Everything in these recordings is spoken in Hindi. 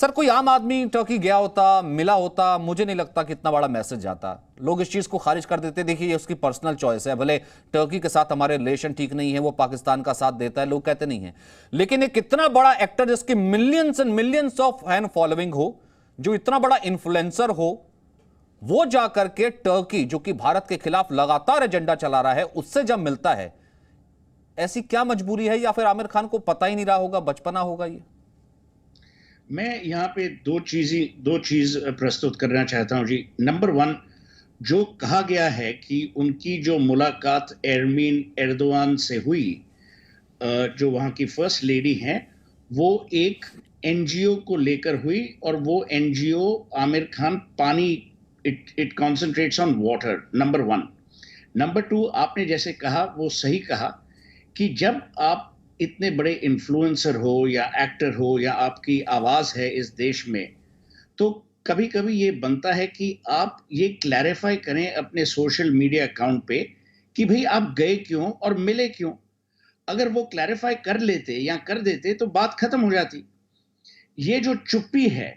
सर कोई आम आदमी टर्की गया होता, मिला होता, मुझे नहीं लगता कि इतना बड़ा मैसेज जाता। लोग इस चीज को खारिज कर देते। देखिए ये उसकी पर्सनल चॉइस है, भले टर्की के साथ हमारे रिलेशन ठीक नहीं है, वो पाकिस्तान का साथ देता है, लोग कहते नहीं है, लेकिन एक इतना बड़ा एक्टर जिसकी millions and millions of fan following हो, जो इतना बड़ा इन्फ्लुएंसर हो, वो जाकर के टर्की जो कि भारत के खिलाफ लगातार एजेंडा चला रहा है, उससे जब मिलता है, ऐसी क्या मजबूरी है? या फिर आमिर खान को पता ही नहीं रहा होगा, बचपना होगा ये? मैं यहाँ पे दो चीज प्रस्तुत करना चाहता हूँ जी। नंबर वन, जो कहा गया है कि उनकी जो मुलाकात एरमीन एर्दोआन से हुई, जो वहाँ की फर्स्ट लेडी हैं, वो एक एनजीओ को लेकर हुई, और वो एनजीओ आमिर खान पानी, it concentrates on water, number one. Number two, आपने जैसे कहा वो सही कहा कि जब आप इतने बड़े इन्फ्लुएंसर हो या एक्टर हो या आपकी आवाज है इस देश में, तो कभी कभी ये बनता है कि आप ये क्लैरिफाई करें अपने सोशल मीडिया अकाउंट पे कि भाई आप गए क्यों और मिले क्यों। अगर वो क्लैरिफाई कर लेते या कर देते तो बात खत्म हो जाती। ये जो चुप्पी है,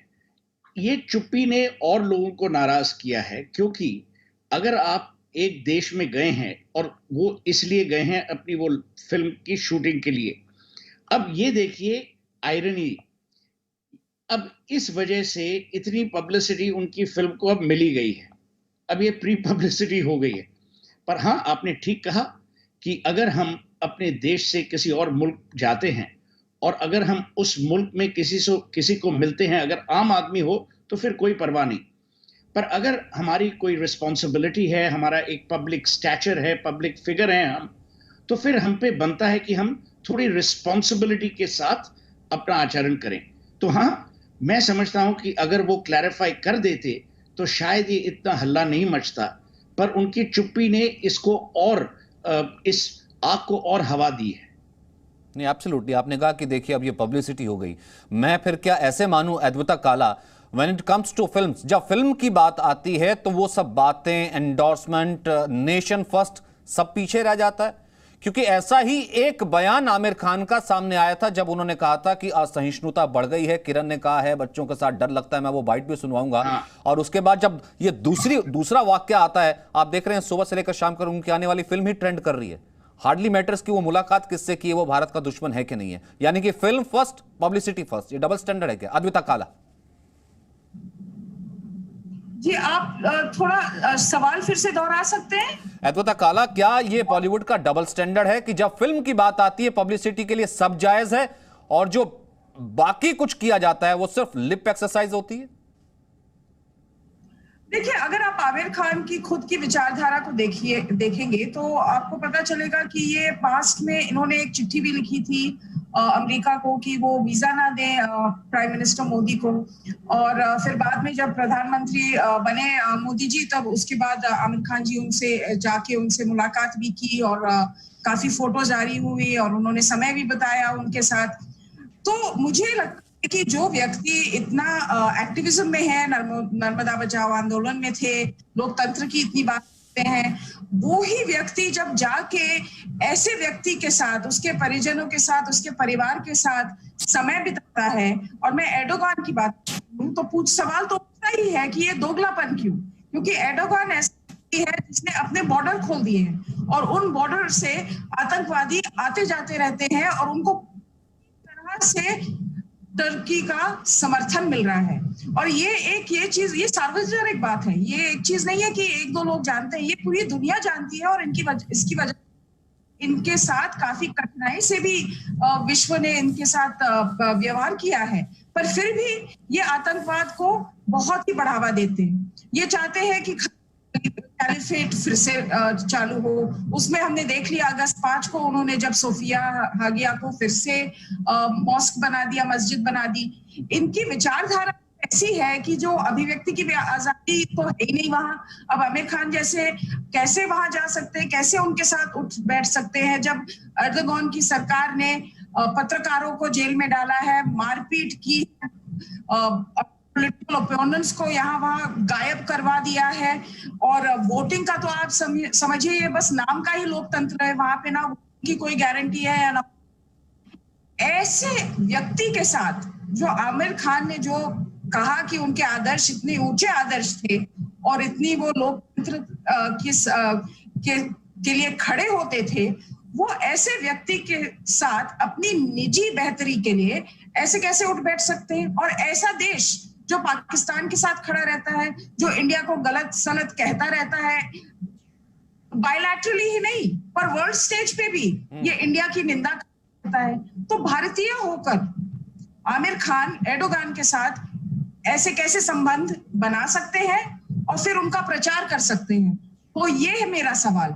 ये चुप्पी ने और लोगों को नाराज किया है, क्योंकि अगर आप एक देश में गए हैं और वो इसलिए गए हैं अपनी वो फिल्म की शूटिंग के लिए, अब ये देखिए आयरनी, अब इस वजह से इतनी पब्लिसिटी उनकी फिल्म को अब मिली गई है, अब ये प्री पब्लिसिटी हो गई है। पर हाँ, आपने ठीक कहा कि अगर हम अपने देश से किसी और मुल्क जाते हैं और अगर हम उस मुल्क में किसी को मिलते हैं, अगर आम आदमी हो तो फिर कोई परवाह नहीं। पर अगर हमारी कोई रिस्पॉन्सिबिलिटी है, हमारा एक पब्लिक स्टैचर है, पब्लिक फिगर है हम, तो फिर हम पे बनता है कि हम थोड़ी रिस्पॉन्सिबिलिटी के साथ अपना आचरण करें। तो हाँ, मैं समझता हूं कि अगर वो क्लैरिफाई कर देते तो शायद ये इतना हल्ला नहीं मचता, पर उनकी चुप्पी ने इसको और इस आग को और हवा दी है। नहीं, एब्सोल्युटली। आपने कहा कि देखिए अब ये पब्लिसिटी हो गई, मैं फिर क्या ऐसे मानूं Advaita Kala, when it comes to films, जब फिल्म की बात आती है तो वो सब बातें, एंडोर्समेंट, नेशन फर्स्ट, सब पीछे रह जाता है? क्योंकि ऐसा ही एक बयान आमिर खान का सामने आया था जब उन्होंने कहा था कि असहिष्णुता बढ़ गई है, किरण ने कहा है बच्चों के साथ डर लगता है, मैं वो बाइट भी सुनवाऊंगा। हाँ। और उसके बाद जब ये दूसरा वाक्य आता है, आप देख रहे हैं सुबह से लेकर शाम तक उनकी आने वाली फिल्म ही ट्रेंड कर रही है। हार्डली मैटर्स कि वो मुलाकात किससे की है, वो भारत का दुश्मन है कि नहीं है। यानी कि फिल्म फर्स्ट, पब्लिसिटी फर्स्ट, ये डबल स्टैंडर्ड है क्या? अद्विता काला जी, आप थोड़ा सवाल फिर से दोहरा सकते हैं? अद्विता काला, क्या ये बॉलीवुड का डबल स्टैंडर्ड है कि जब फिल्म की बात आती है पब्लिसिटी के लिए सब जायज है, और जो बाकी कुछ किया जाता है वो सिर्फ लिप एक्सरसाइज होती है? देखिए, अगर आप आमिर खान की खुद की विचारधारा को देखेंगे तो आपको पता चलेगा कि ये पास्ट में इन्होंने एक चिट्ठी भी लिखी थी अमेरिका को कि वो वीजा ना दें प्राइम मिनिस्टर मोदी को। और फिर बाद में जब प्रधानमंत्री बने मोदी जी, तब उसके बाद आमिर खान जी उनसे मुलाकात भी की और काफी फोटो जारी हुई और उन्होंने समय भी बताया उनके साथ। तो मुझे लगता है कि जो व्यक्ति इतना एक्टिविज्म में है, नर्मदा बचाओ आंदोलन में थे, लोकतंत्र की इतनी बात करते हैं, वो ही व्यक्ति जब जाके ऐसे व्यक्ति के साथ, उसके परिजनों के साथ, उसके परिवार के साथ समय बिताता है, और मैं एर्दोगान की बात करूं तो सवाल तो उठता ही है कि ये दोगलापन क्यों? क्योंकि एर्दोगान ऐसा है जिसने अपने बॉर्डर खोल दिए हैं और उन बॉर्डर से आतंकवादी आते जाते रहते हैं और उनको तरह से तुर्की का समर्थन मिल रहा है। और ये चीज, ये सार्वजनिक बात है, ये एक चीज नहीं है कि एक दो लोग जानते हैं, ये पूरी दुनिया जानती है। और इसकी वजह इनके साथ काफी कठिनाई से भी विश्व ने इनके साथ व्यवहार किया है, पर फिर भी ये आतंकवाद को बहुत ही बढ़ावा देते हैं। ये चाहते हैं कि कैलिफेट फिर से चालू हो। उसमें हमने देख लिया अगस्त 5 को उन्होंने जब सोफिया हागिया को फिर से मॉस्क बना दिया, मस्जिद बना दी। इनकी विचारधारा ऐसी है कि जो अभिव्यक्ति की आजादी तो है ही नहीं वहां। अब आमिर खान जैसे कैसे वहां जा सकते हैं, कैसे उनके साथ उठ बैठ सकते हैं जब एर्दोगान की सरकार ने पत्रकारों को जेल में डाला है, मारपीट की, पॉलिटिकल ओपोनेंट्स को यहाँ वहां गायब करवा दिया है। और वोटिंग का तो आप समझिए ये बस नाम का ही लोकतंत्र है, वहां पे ना की कोई गारंटी है या ना। ऐसे व्यक्ति के साथ जो आमिर खान ने जो कहा कि उनके आदर्श इतने ऊंचे आदर्श थे और इतनी वो लोकतंत्र के लिए खड़े होते थे, वो ऐसे व्यक्ति के साथ अपनी निजी बेहतरी के लिए ऐसे कैसे उठ बैठ सकते हैं? और ऐसा देश जो पाकिस्तान के साथ खड़ा रहता है, जो इंडिया को गलत सलत कहता रहता है, बायलैटरली ही नहीं पर वर्ल्ड स्टेज पे भी ये इंडिया की निंदा करता है, तो भारतीय होकर आमिर खान एर्दोगान के साथ ऐसे कैसे संबंध बना सकते हैं और फिर उनका प्रचार कर सकते हैं? तो ये है मेरा सवाल।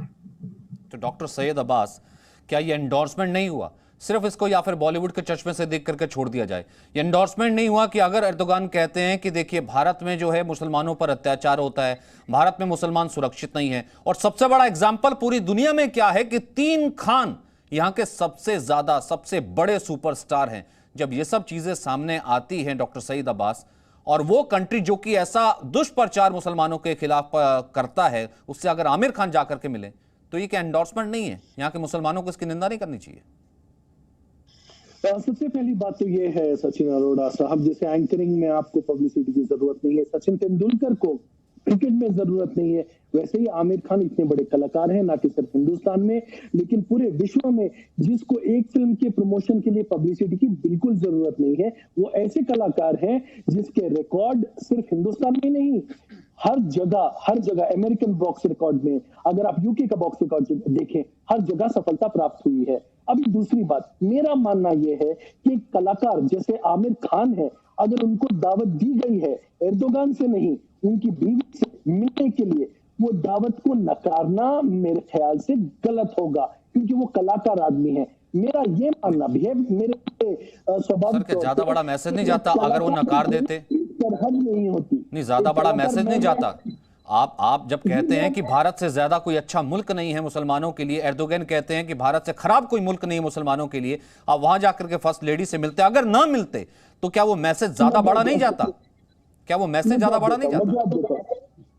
तो डॉक्टर सैयद अब्बास, क्या ये एंडोर्समेंट नहीं हुआ सिर्फ इसको या फिर बॉलीवुड के चश्मे से देख करके छोड़ दिया जाए? ये एंडोर्समेंट नहीं हुआ कि अगर एर्दोगान कहते हैं कि देखिए भारत में जो है मुसलमानों पर अत्याचार होता है, भारत में मुसलमान सुरक्षित नहीं है, और सबसे बड़ा एग्जाम्पल पूरी दुनिया में क्या है कि 3 खान यहां के सबसे ज्यादा सबसे बड़े सुपरस्टार हैं, जब ये सब चीजें सामने आती हैं डॉक्टर सईद अब्बास, और वो कंट्री जो कि ऐसा दुष्प्रचार मुसलमानों के खिलाफ करता है, उससे अगर आमिर खान जाकर के मिले तो ये क्या एंडोर्समेंट नहीं है? यहां के मुसलमानों को इसकी निंदा नहीं करनी चाहिए? सबसे पहली बात तो ये है सचिन अरोड़ा साहब, जैसे एंकरिंग में आपको पब्लिसिटी की जरूरत नहीं है, सचिन तेंदुलकर को क्रिकेट में जरूरत नहीं है, वैसे ही आमिर खान इतने बड़े कलाकार हैं, ना कि सिर्फ हिंदुस्तान में लेकिन पूरे विश्व में, जिसको एक फिल्म के प्रमोशन के लिए पब्लिसिटी की बिल्कुल जरूरत नहीं है। वो ऐसे कलाकार हैं जिसके रिकॉर्ड सिर्फ हिंदुस्तान में नहीं, हर जगह अमेरिकन बॉक्स रिकॉर्ड में, अगर आप यूके का बॉक्स रिकॉर्ड देखें, हर जगह सफलता प्राप्त हुई है। अभी दूसरी बात, मेरा मानना यह है कि कलाकार जैसे आमिर खान है, अगर उनको दावत दी गई है एर्दोगान से नहीं, उनकी बीवी से मिलने के लिए, वो दावत को नकारना मेरे ख्याल से गलत होगा, क्योंकि वो कलाकार आदमी है। मेरा ये मानना भी है, मेरे स्वभाव ज्यादा बड़ा मैसेज नहीं जाता अगर वो नकार देते? सरहद नहीं होती, नहीं, ज्यादा बड़ा मैसेज नहीं जाता? आप जब कहते हैं कि भारत से ज्यादा कोई अच्छा मुल्क नहीं है मुसलमानों के लिए, एर्दोगन कहते हैं कि भारत से खराब कोई मुल्क नहीं है मुसलमानों के लिए, आप वहां जाकर के फर्स्ट लेडी से मिलते, अगर ना मिलते तो क्या वो मैसेज ज्यादा बड़ा नहीं जाता? क्या वो मैसेज ज्यादा बड़ा नहीं जाता?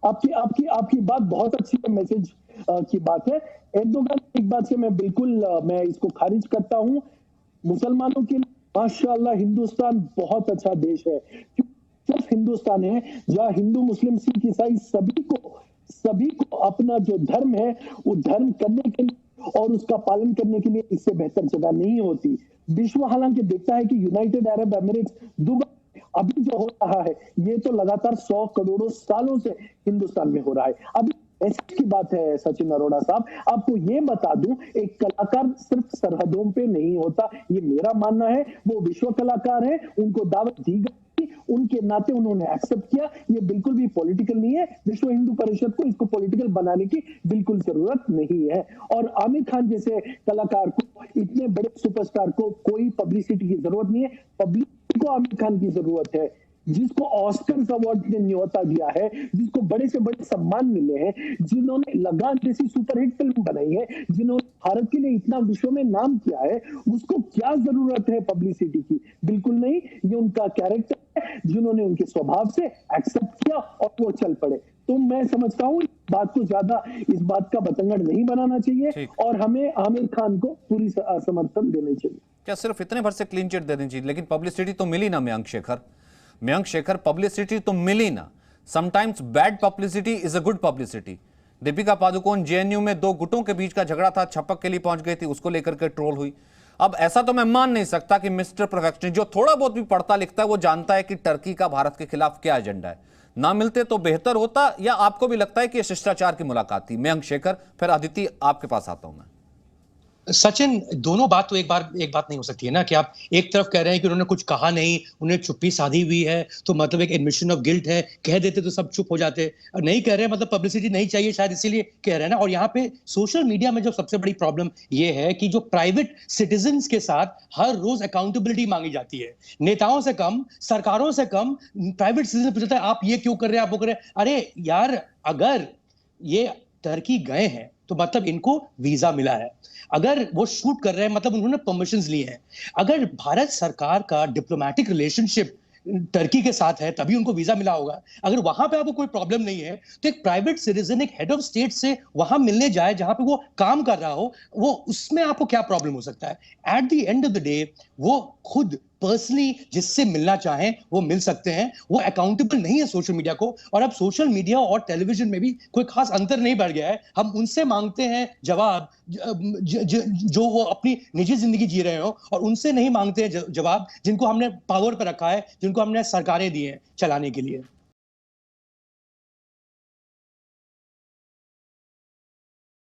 आपकी बात बहुत अच्छी मैसेज की बात है। एर्दोगन एक बात से मैं इसको खारिज करता हूं। मुसलमानों के लिए माशाअल्लाह हिंदुस्तान बहुत अच्छा देश है, सिर्फ हिंदुस्तान है जहां हिंदू मुस्लिम सिख ईसाई सभी को अपना जो धर्म है वो धर्म करने के लिए और उसका पालन करने के लिए इससे बेहतर जगह नहीं होती। विश्व हालांकि देखता है कि यूनाइटेड अरब एमिरेट्स, दुबई अभी जो हो रहा है ये तो लगातार 100 करोड़ों सालों से हिंदुस्तान में हो रहा है। अभी ऐसी की बात है सचिन अरोड़ा साहब, आपको ये बता दूं, एक कलाकार सिर्फ सरहदों पे नहीं होता, ये मेरा मानना है। वो विश्व कलाकार है, उनको दावत दी गई, उनके नाते उन्होंने एक्सेप्ट किया। ये बिल्कुल भी पॉलिटिकल नहीं है, विश्व हिंदू परिषद को इसको पॉलिटिकल बनाने की बिल्कुल जरूरत नहीं है। और आमिर खान जैसे कलाकार को, इतने बड़े सुपरस्टार को कोई पब्लिसिटी की जरूरत नहीं है, पब्लिसिटी को आमिर खान की जरूरत है, जिसको ऑस्कर अवार्ड ने न्योता दिया है, जिसको बड़े से बड़े सम्मान मिले हैं, जिन्होंने लगान जैसी सुपरहिट फिल्म बनाई है, जिन्होंने भारत के लिए इतना विश्व में नाम किया है, उसको क्या जरूरत है पब्लिसिटी की? बिल्कुल नहीं। ये उनका कैरेक्टर है, जिन्होंने उनके स्वभाव से एक्सेप्ट किया और वो चल पड़े। तो मैं समझता हूँ इस बात का बतंगड़ नहीं बनाना चाहिए और हमें आमिर खान को पूरी समर्थन देनी चाहिए। क्या सिर्फ इतने भर से क्लीन चिट देनी चाहिए? लेकिन पब्लिसिटी तो मिली ना मयंक शेखर, पब्लिसिटी तो मिली ना। Sometimes bad publicity is a good publicity. Deepika Padukone JNU में 2 गुटों के बीच का झगड़ा था, छपक के लिए पहुंच गई थी, उसको लेकर के ट्रोल हुई। अब ऐसा तो मैं मान नहीं सकता कि मिस्टर परफेक्शनिस्ट जो थोड़ा बहुत भी पढ़ता लिखता है वो जानता है कि टर्की का भारत के खिलाफ क्या एजेंडा है। ना मिलते तो बेहतर होता, या आपको भी लगता है कि यह शिष्टाचार की मुलाकात थी? मयंक शेखर, फिर अदिति आपके पास आता हूं मैं। सचिन, दोनों बात तो एक बात नहीं हो सकती है ना, कि आप एक तरफ कह रहे हैं कि उन्होंने कुछ कहा नहीं, उन्हें चुप्पी साधी हुई है, तो मतलब एक एडमिशन ऑफ गिल्ट है, कह देते तो सब चुप हो जाते, नहीं कह रहे मतलब पब्लिसिटी नहीं चाहिए शायद इसीलिए कह रहे हैं ना। और यहाँ पे सोशल मीडिया में जो सबसे बड़ी प्रॉब्लम ये है कि जो प्राइवेट सिटीजन्स के साथ हर रोज अकाउंटेबिलिटी मांगी जाती है, नेताओं से कम, सरकारों से कम, प्राइवेट सिटीजन पूछता है आप ये क्यों कर रहे हैं, आप वो कर रहे हैं। अरे यार, अगर ये टर्की गए हैं तो मतलब इनको वीजा मिला है, अगर वो शूट कर रहे हैं मतलब उन्होंने परमिशंस लिए हैं। अगर भारत सरकार का डिप्लोमेटिक रिलेशनशिप टर्की के साथ है तभी उनको वीजा मिला होगा। अगर वहां पे आपको कोई प्रॉब्लम नहीं है तो एक प्राइवेट सिटीजन, एक हेड ऑफ स्टेट से वहां मिलने जाए जहां पे वो काम कर रहा हो, वो उसमें आपको क्या प्रॉब्लम हो सकता है? At the end of the day वो खुद पर्सनली जिससे मिलना चाहें वो मिल सकते हैं, वो अकाउंटेबल नहीं है सोशल मीडिया को। और अब सोशल मीडिया और टेलीविजन में भी कोई खास अंतर नहीं बढ़ गया है। हम उनसे मांगते हैं जवाब जो वो अपनी निजी जिंदगी जी रहे हो, और उनसे नहीं मांगते हैं जवाब जिनको हमने पावर पर रखा है, जिनको हमने सरकारें दी हैं चलाने के लिए।